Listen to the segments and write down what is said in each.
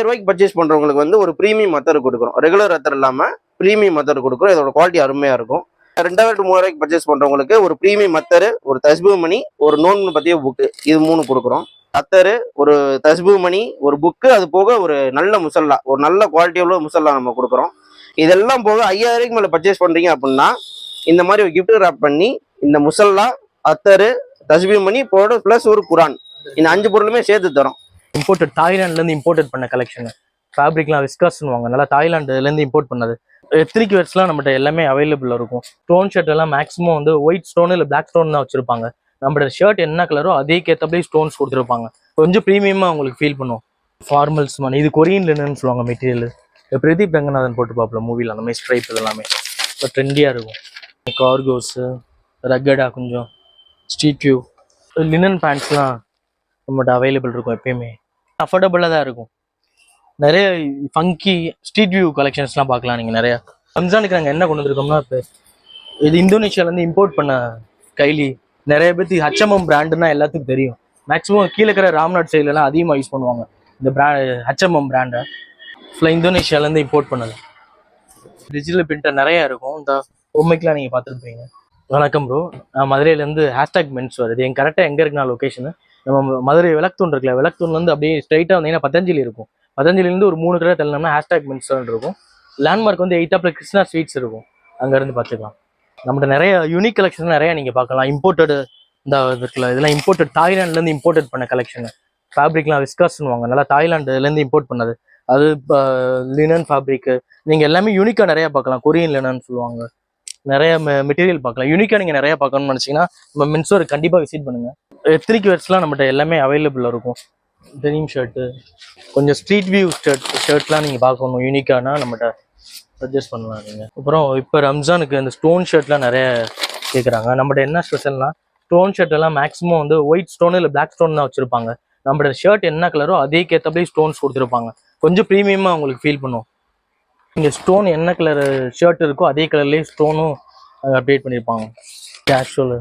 ரூபாய்க்கு பர்ச்சேஸ் பண்றவங்களுக்கு வந்து ஒரு ப்ரீமியம் மெத்தட் கொடுக்குறோம். ரெகுலர் மெத்தட் இல்லாம ப்ரீமியம் மெத்தட் கொடுக்குறோம். இதோட குவாலிட்டி அருமையா இருக்கும். 2000 to 3000 பர்ச்சேஸ் பண்றவங்களுக்கு ஒரு ப்ரீமியம் மெத்தட், ஒரு தஸ்பீஹ் மணி, ஒரு நோன்பு பத்திய புக்கு, இது 3 கொடுக்குறோம். அத்தரு, ஒரு தஸ்பீஹ் மணி, ஒரு புக்கு, அது போக ஒரு நல்ல முசல்லா, ஒரு நல்ல குவாலிட்டி உள்ள முசல்லா நம்ம கொடுக்குறோம். இதெல்லாம் போக 5000 மேல பர்ச்சேஸ் பண்றீங்க அப்படின்னா இந்த மாதிரி ஒரு கிஃப்ட் ராப் பண்ணி இந்த முசல்லா, அத்தரு, தஸ்பீஹ் மணி போட பிளஸ் ஒரு குரான், இந்த 5 பொருளுமே சேர்த்து தரோம். இம்போர்ட்டட் தாய்லாண்ட்லேருந்து இம்போர்ட்டட் பண்ண கலெக்ஷன். ஃபேப்ரிக்லாம் விஸ்காஸ்னுவாங்க, நல்லா தாய்லாண்டுலேருந்து இம்போர்ட் பண்ணது. எத்னிக் வேர்ஸ்லாம் நம்மகிட்ட எல்லாமே அவைலபிள் இருக்கும். ஸ்டோன் ஷர்ட் எல்லாம் மேக்ஸிமம் வந்து ஒயிட் ஸ்டோன் இல்லை பிளாக் ஸ்டோன் தான் வச்சிருப்பாங்க. நம்மளோட ஷர்ட் என்ன கலரோ அதேக்கேற்றபடி ஸ்டோன்ஸ் கொடுத்துருப்பாங்க. கொஞ்சம் ப்ரீமியமாக உங்களுக்கு ஃபீல் பண்ணும். ஃபார்மல்ஸ் மணி, இது கொரியன் லினன்னு சொல்லுவாங்க மெட்டீரியல். பிரதீப் ரங்கநாதன் போட்டு பார்ப்பல மூவியில் அந்த மாதிரி ஸ்ட்ரைப் எல்லாமே இப்போ ட்ரெண்டியாக இருக்கும். கார்கோஸு, ரக்கடா, கொஞ்சம் ஸ்ட்ரீட் வியூ லினன் பேண்ட்ஸ்லாம் நம்மகிட்ட அவைலபிள் இருக்கும். எப்பயுமே அஃபோர்டபுளாக தான் இருக்கும். நிறைய ஃபங்கி ஸ்ட்ரீட் வியூ கலெக்ஷன்ஸ்லாம் பார்க்கலாம் நீங்கள். நிறையா ரம்ஜானுக்கு நாங்கள் என்ன கொண்டு வந்திருக்கோம்னா, இப்போ இது இந்தோனேஷியாவிலேருந்து இம்போர்ட் பண்ண கைலி. நிறைய பேருக்கு ஹச்எம்எம் பிராண்டுன்னா எல்லாத்துக்கும் தெரியும். மேக்ஸிமம் கீழே இருக்கிற ராம்நாட் சைட்லலாம் அதிகமாக யூஸ் பண்ணுவாங்க இந்த ஹச்எம்எம் பிராண்டை. ஃபுல்லாக இந்தோனேஷியாவிலேருந்து இம்போர்ட் பண்ணது. டிஜிட்டல் பிரிண்டர் நிறையா இருக்கும். இந்த பொம்மைக்கெலாம் நீங்கள் பார்த்துருப்பீங்க. வணக்கம் ப்ரோ, நான் மதுரையிலேருந்து ஹேஷ்டாக் மென்ஸ் வருது. என் கரெக்டாக எங்கே இருக்குன்னா லொக்கேஷனு நம்ம மதுரை விளக்குத்தூண் இருக்குல்ல, விளக்குத்தூண்லேருந்து அப்படியே ஸ்ட்ரைட்டாக வந்தீங்கன்னா பதஞ்சலி இருக்கும். பதஞ்சலிலேருந்து ஒரு 3 கடை தள்ளனோம்னா ஹேஷ்டாக் மென்ஸ் இருக்கும். லேண்ட்மார்க் வந்து 8 கிருஷ்ணா ஸ்வீட்ஸ் இருக்கும். அங்கேருந்து பார்த்துக்கலாம். நம்மகிட்ட நிறைய யூனிக் கலெக்ஷன் நிறையா நீங்கள் பார்க்கலாம். இம்போர்ட்டடு இந்த இருக்குல்ல, இதெல்லாம் இம்போர்ட்டட் தாய்லாண்ட்லேருந்து இம்போர்ட்டட் பண்ண கலெக்ஷன். ஃபேப்ரிக்லாம் விஸ்காஸ்னுவாங்க, நல்லா தாய்லாண்டுலேருந்து இம்போர்ட் பண்ணது. அது இப்போ லினன் ஃபேப்ரிக்கு நீங்கள் எல்லாமே யூனிக்காக நிறையா பார்க்கலாம். கொரியன் லினன்னு சொல்லுவாங்க. நிறைய மெட்டீரியல் பார்க்கலாம். யூனிக்காக நீங்கள் நிறையா பார்க்கணும்னு நினச்சிங்கன்னா நம்ம மென்ஸ்வேர் கண்டிப்பாக விசிட் பண்ணுங்கள். எத்னிக் வேர்ஸ்லாம் நம்மகிட்ட எல்லாமே அவைலபிள் இருக்கும். டெனிம் ஷர்ட்டு, கொஞ்சம் ஸ்ட்ரீட் வியூ ஷர்ட்லாம் நீங்கள் பார்க்கணும் யூனிக்கானா நம்மகிட்ட சஜஸ்ட் பண்ணலாம் நீங்கள். அப்புறம் இப்போ ரம்ஜானுக்கு அந்த ஸ்டோன் ஷர்ட்லாம் நிறைய கேட்குறாங்க. நம்மகிட்ட என்ன ஸ்பெஷல்னா, ஸ்டோன் ஷர்ட் எல்லாம் மேக்ஸிமம் வந்து ஒயிட் ஸ்டோன் இல்லை பிளாக் ஸ்டோன் தான் வச்சுருப்பாங்க. நம்மளோட ஷர்ட் என்ன கலரோ அதேக்கேற்றபடி ஸ்டோன்ஸ் கொடுத்துருப்பாங்க. கொஞ்சம் ப்ரீமியமாக உங்களுக்கு ஃபீல் பண்ணும். இங்கே ஸ்டோன் என்ன கலர் ஷர்ட் இருக்கோ அதே கலர்லேயே ஸ்டோனும் அப்டேட் பண்ணியிருப்பாங்க. கேஷுவல்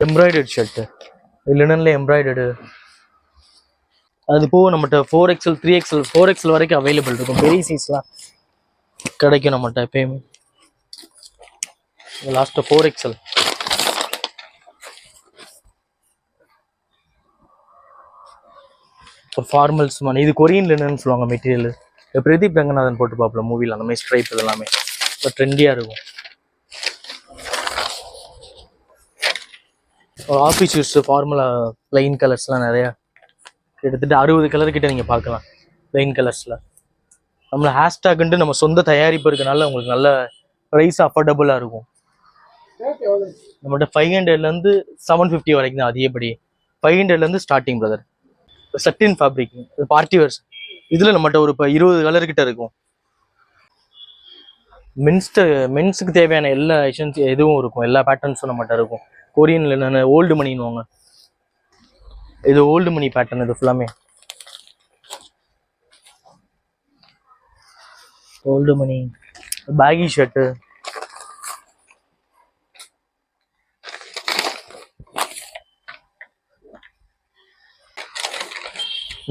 எம்ப்ராய்டர்ட் ஷர்ட்டு, லினன்ல எம்ப்ராய்டர்டு. அது போக நம்மகிட்ட 4XL 3XL 4XL வரைக்கும் அவைலபிள் இருக்கும். பெரிய சைஸ்லாம் கிடைக்கும் நம்மகிட்ட எப்பயுமே. Last 4XL. ஃபார்மல்ஸ் மணி, இது கொரியன் லினன்னு சொல்லுவாங்க மெட்டீரியல். பிரதீப் ரங்கநாதன் போட்டு பார்ப்பல மூவியில் அந்த மாதிரி ஸ்ட்ரைப் எல்லாமே இப்போ ட்ரெண்டியாக இருக்கும். ஆஃபீஸ் யூஸ் ஃபார்மலாக ப்ளைன் கலர்ஸ்லாம் நிறையா, கிட்டத்தட்ட 60 கலர் கிட்ட நீங்கள் பார்க்கலாம் ப்ளைன் கலர்ஸில். நம்மளை ஹேஷ்டாக்ன்ட்டு நம்ம சொந்த தயாரிப்பு இருக்கனால உங்களுக்கு நல்ல ப்ரைஸ் அஃபோர்டபுளாக இருக்கும். நம்மகிட்ட 500லேருந்து 750 வரைக்கும் தான் அதிகப்படி. 500லேருந்து starting brother. சட்டின் fabric, party verse, இதில் நம்மகிட்ட ஒரு இப்போ 20 கலர் கிட்ட இருக்கும். மென்ஸுக்கு தேவையான எல்லா ஐஷன்ஸ் எதுவும் இருக்கும், எல்லா பேட்டர்ன்ஸும் நம்மகிட்ட இருக்கும். கொரியன்ல என்னென்ன ஓல்டு மணின்னுவாங்க, இது ஓல்டு மணி பேட்டர்ன். இது ஃபுல்லாமே ஓல்டு மணி. பேகி ஷர்ட்டு,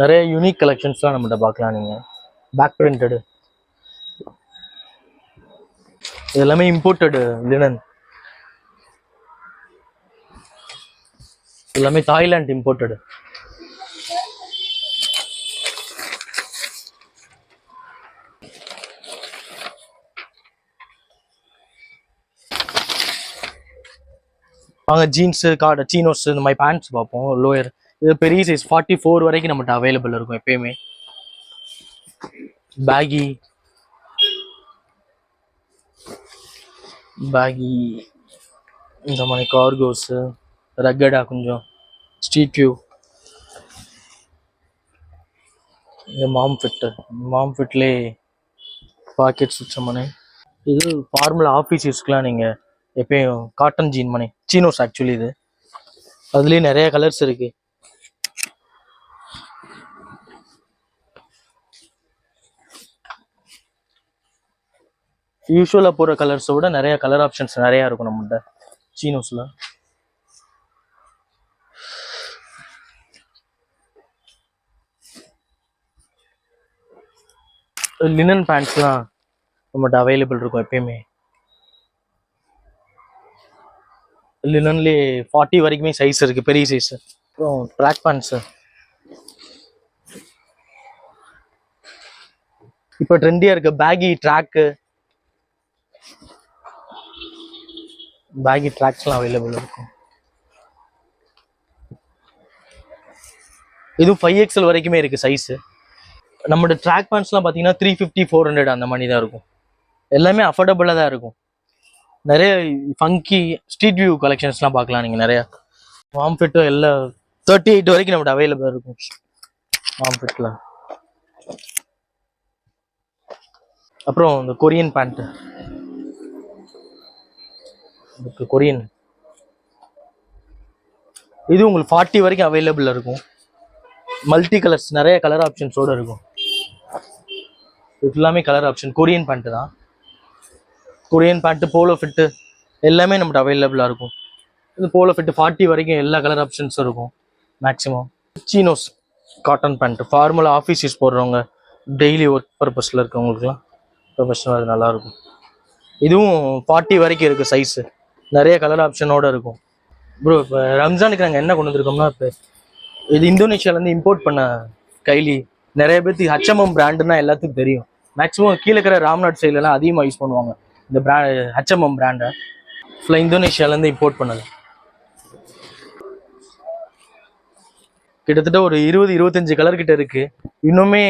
நிறைய யூனிக் கலெக்ஷன்ஸ்லாம் நம்மகிட்ட பார்க்கலாம் நீங்கள். பேக் பிரிண்டடு, இது எல்லாமே இம்போர்ட்டடு லினன், எல்லாமே தாய்லாந்து இம்போர்ட்டடு. வாங்க ஜீன்ஸு, சீனோஸ், இந்த மாதிரி பேண்ட்ஸ் பார்ப்போம். லோயர், இது பெரிய சைஸ் 44 வரைக்கும் நம்மகிட்ட அவைலபிள் இருக்கும் எப்பயுமே. பேகி இந்த மாதிரி கார்கோஸு, ரக்கடா, கொஞ்சம் ஸ்ட்ரீட் வியூ. இந்த மாம் ஃபிட்லே பாக்கெட்ஸ் வச்ச மணி. இது ஃபார்முலா ஆஃபீஸ் யூஸ்க்குலாம் நீங்கள் எப்பயும் காட்டன் ஜீன் மணி, சீனோஸ் ஆக்சுவலி. இது அதுலேயே நிறைய கலர்ஸ் இருக்குது. யூஸ்வலாக போகிற கலர்ஸை விட நிறைய கலர் ஆப்ஷன்ஸ் நிறையா இருக்கும் நம்மகிட்ட சீனோஸில். லினன் பேண்ட்ஸ்லாம் நம்மகிட்ட அவைலபிள் இருக்கும் எப்பயுமே. லினன்லேயே 40 வரைக்குமே சைஸ் இருக்கு, பெரிய சைஸ். அப்புறம் ட்ராக் பேண்ட்ஸ் இப்போ ட்ரெண்டியா இருக்கு. பேகி ட்ராக்ஸ்லாம் அவைலபிள் இருக்கும். இதுவும் 5XL வரைக்குமே இருக்கு சைஸ். நம்மளோட ட்ராக் பேண்ட்ஸ்லாம் பார்த்தீங்கன்னா 350 400 அந்த மாதிரி தான் இருக்கும். எல்லாமே அஃபோர்டபுளாக தான் இருக்கும். நிறைய ஃபங்கி ஸ்ட்ரீட் வியூ கலெக்ஷன்ஸ்லாம் பார்க்கலாம் நீங்கள். நிறையா வார்ம் ஃபிட்டும் எல்லாம் 38 வரைக்கும் நம்மகிட்ட அவைலபிள் இருக்கும் வார்ம் ஃபிட்டில். அப்புறம் இந்த கொரியன் பேண்ட்டு, கொரியன் இது உங்களுக்கு 40 வரைக்கும் அவைலபிள் இருக்கும். மல்டி கலர்ஸ், நிறைய கலர் ஆப்ஷன்ஸோடு இருக்கும். இது எல்லாமே கலர் ஆப்ஷன். கொரியன் பேண்ட்டு தான். கொரியன் பேண்ட்டு, போலோ ஃபிட்டு எல்லாமே நம்மகிட்ட அவைலபிளாக இருக்கும். இது போலோ ஃபிட்டு 40 வரைக்கும் எல்லா கலர் ஆப்ஷன்ஸும் இருக்கும் மேக்ஸிமம். சீனோஸ் காட்டன் பேண்ட்டு, ஃபார்மலாக ஆஃபீஸ் யூஸ் போடுறவங்க, டெய்லி ஒர்க் பர்பஸில் இருக்கவங்களுக்குலாம் ப்ரொஃபஷனல் அது நல்லாயிருக்கும். இதுவும் 40 வரைக்கும் இருக்குது சைஸு. நிறைய கலர் ஆப்ஷனோடு இருக்கும். ப்ரோ இப்போ ரம்ஜானுக்கு நாங்கள் என்ன கொண்டு வந்திருக்கோம்னா, இப்போ இது இந்தோனேஷியாவிலேருந்து இம்போர்ட் பண்ண கைலி. நிறைய பேருக்கு HMM பிராண்டுன்னா எல்லாத்துக்கும் தெரியும். மேக்ஸிமம் கீழே இருக்கிற ராம்நாட் சைட்லலாம் அதிகமாக யூஸ் பண்ணுவாங்க இந்த HMM பிராண்டை. ஃபுல்லாக இந்தோனேஷியாவிலேருந்து இம்போர்ட் பண்ணது. கிட்டத்தட்ட ஒரு 20-25 கலர் கிட்ட இருக்கு. இன்னுமே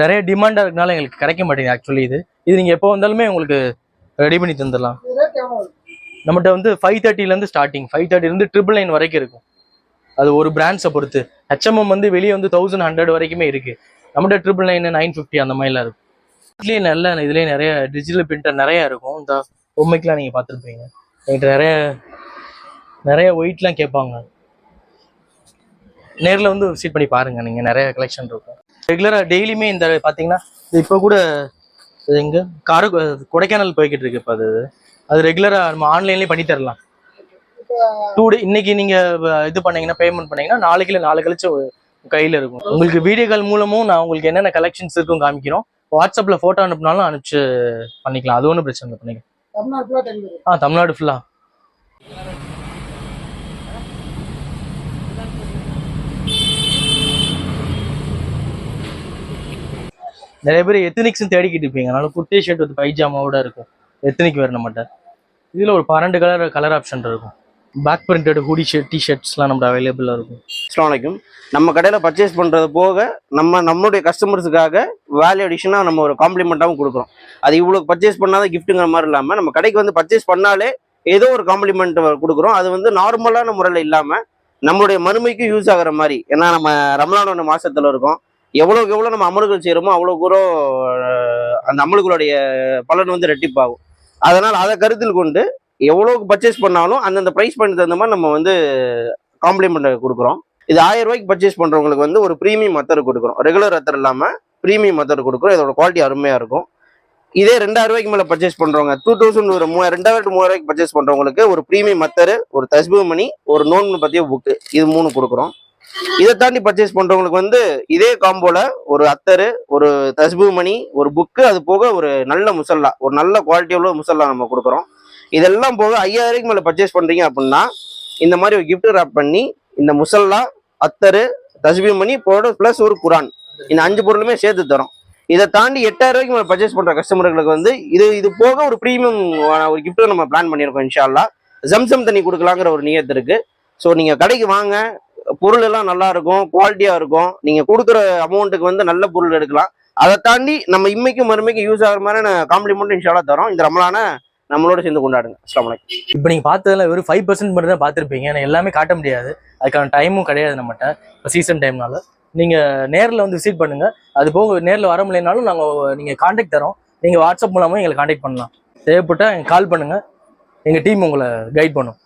நிறைய டிமாண்டாக இருக்கனால எங்களுக்கு கிடைக்க மாட்டேங்குது ஆக்சுவலி. இது நீங்கள் எப்போ வந்தாலுமே உங்களுக்கு ரெடி பண்ணி தந்துடலாம். நம்மகிட்ட வந்து 530 ஸ்டார்டிங், 530 999 வரைக்கும் இருக்கும். அது ஒரு பிராண்ட்ஸை பொறுத்து. HMM வந்து வெளியே வந்து 1100 வரைக்குமே இருக்கு. நம்மகிட்ட 999 950 அந்த மாதிரிலாம் இருக்கும். இதுலேயே இதுலேயே நிறைய டிஜிட்டல் பிரிண்டர் நிறையா இருக்கும். இந்த பொம்மைக்கெலாம் நீங்கள் பார்த்துருப்பீங்க. என்கிட்ட நிறைய ஒயிட்லாம் கேட்பாங்க. நேரில் வந்து விசிட் பண்ணி பாருங்க, நீங்கள் நிறைய கலெக்ஷன் இருக்கும். ரெகுலராக டெய்லியுமே இந்த பார்த்தீங்கன்னா இப்போ கூட எங்கே கொடைக்கானல் போய்கிட்டு இருக்கு. இப்போ அது ரெகுலராக நம்ம ஆன்லைன்லேயே பண்ணி தரலாம். 2 டே இன்னைக்கு நீங்கள் இது பண்ணீங்கன்னா, பேமெண்ட் பண்ணீங்கன்னா நாளை கழிச்சு கையில் இருக்கும். உங்களுக்கு வீடியோ கால் மூலமும் நான் உங்களுக்கு என்னென்ன கலெக்ஷன்ஸ் இருக்கும் காமிக்கிறோம். வாட்ஸ்அப்பில் ஃபோட்டோ அனுப்புனாலும் அனுப்பிச்சு பண்ணிக்கலாம். அது ஒன்றும் பிரச்சனை இல்லை, பண்ணிக்கலாம். தமிழ்நாடு ஃபுல்லாக. நிறைய பேர் எத்தனிக்ஸும் தேடிக்கிட்டு இருப்பீங்க. அதனால குர்த்தி ஷர்ட் வந்து பைஜாமாவோட இருக்கும். எத்தனிக் வேறு நம்மகிட்ட. இதில் ஒரு 12 கலர் ஆப்ஷன் இருக்கும். பேக் பிரிண்டட் ஹூடி ஷர்ட், டிஷர்ட்ஸ்லாம் நம்ம அவைலபிளாக இருக்கும். அஸ்ஸலாமு அலைக்கும். நம்ம கடையில் பர்ச்சேஸ் பண்ணுறது போக நம்மளுடைய கஸ்டமர்ஸுக்காக வேல்யூ அடிஷனாக நம்ம ஒரு காம்ப்ளிமெண்ட்டாகவும் கொடுக்குறோம். அது இவ்வளோ பர்ச்சேஸ் பண்ணாத கிஃப்ட்டுங்கிற மாதிரி இல்லாமல் நம்ம கடைக்கு வந்து பர்ச்சேஸ் பண்ணாலே ஏதோ ஒரு காம்ப்ளிமெண்ட் கொடுக்குறோம். அது வந்து நார்மலான முறையில் இல்லாமல் நம்மளுடைய மறுமைக்கு யூஸ் ஆகிற மாதிரி. ஏன்னா நம்ம ரமலான் மாதத்தில் இருக்கோம். எவ்வளோக்கு எவ்வளோ நம்ம அமல்கள் செய்கிறோமோ அவ்வளோ தூரம் அந்த அமல்களுடைய பலன் வந்து ரெட்டிப்பாகும். அதனால் அதை கருத்தில் கொண்டு எவ்வளோக்கு பர்ச்சேஸ் பண்ணாலும் அந்தந்த ப்ரைஸ் பண்ணி தகுந்த மாதிரி நம்ம வந்து காம்ப்ளிமெண்ட் கொடுக்குறோம். இது 1000 ரூபாய்க்கு பர்ச்சேஸ் பண்ணுறவங்களுக்கு வந்து ஒரு ப்ரீமியம் அத்தர் கொடுக்குறோம். ரெகுலர் அத்தர் இல்லாமல் ப்ரீமியம் அத்தர் கொடுக்குறோம். இதோட குவாலிட்டி அருமையாக இருக்கும். இதே 2000 ரூபாய்க்கு மேலே பர்ச்சேஸ் பண்ணுறவங்க 2000 ஒரு 2000 ரூபாய்க்கு பர்ச்சேஸ் பண்ணுறவங்களுக்கு ஒரு ப்ரீமியம் அத்தர், ஒரு தஸ்பீஹ் மணி, ஒரு நோன்பு பற்றிய புக்கு, இது 3 கொடுக்குறோம். இதை தாண்டி பர்ச்சேஸ் பண்ணுறவங்களுக்கு வந்து இதே காம்போல ஒரு அத்தர், ஒரு தஸ்பீஹ் மணி, ஒரு புக்கு, அது போக ஒரு நல்ல முசல்லா, ஒரு நல்ல குவாலிட்டி உள்ள முசல்லா நம்ம கொடுக்குறோம். இதெல்லாம் போக 5000 ரூபாய்க்கு மேலே பர்ச்சேஸ் பண்ணுறீங்க அப்படின்னா இந்த மாதிரி ஒரு கிஃப்ட் ரேப் பண்ணி இந்த முசல்லா, அத்தரு, தஸ்பீஹ் மணி போட ப்ளஸ் ஒரு குரான், இந்த 5 பொருளுமே சேர்த்து தரோம். இதை தாண்டி 8000 ரூபாய்க்கு மேலே பர்ச்சேஸ் பண்ணுற கஸ்டமர்களுக்கு வந்து இது போக ஒரு ப்ரீமியம் ஒரு கிஃப்ட்டு நம்ம பிளான் பண்ணியிருக்கோம். இன்ஷா அல்லாஹ் ஜம்சம் தண்ணி கொடுக்கலாங்கிற ஒரு நியத்து இருக்கு. ஸோ நீங்கள் கடைக்கு வாங்க, பொருள் எல்லாம் நல்லா இருக்கும், குவாலிட்டியாக இருக்கும். நீங்கள் கொடுக்குற அமௌண்ட்டுக்கு வந்து நல்ல பொருள் எடுக்கலாம். அதை தாண்டி நம்ம இம்மைக்கும் மறுமைக்கும் யூஸ் ஆகிற மாதிரியான காம்ப்ளிமெண்ட் இன்ஷா அல்லாஹ் தரோம். இந்த ரமலான நம்மளோட சேர்ந்து கொண்டாடுங்க. அஸ்ஸலாமு அலைக்கும். இப்போ நீங்கள் பார்த்ததுல வெறும் 5% மட்டும் தான் பார்த்துருப்பீங்க. ஏன்னா எல்லாமே காட்ட முடியாது, அதுக்கான டைமும் கிடையாது நம்மகிட்ட. இப்போ சீசன் டைம்னால நீங்கள் நேரில் வந்து விசிட் பண்ணுங்கள். அது போக நேரில் வர முடியலனாலும் நீங்கள் காண்டாக்ட் தரோம். நீங்கள் வாட்ஸ்அப் மூலமாக எங்களை காண்டாக்ட் பண்ணலாம். தேவைப்பட்டால் எங்களுக்கு கால் பண்ணுங்கள். எங்கள் டீம் உங்களை கைட் பண்ணும்.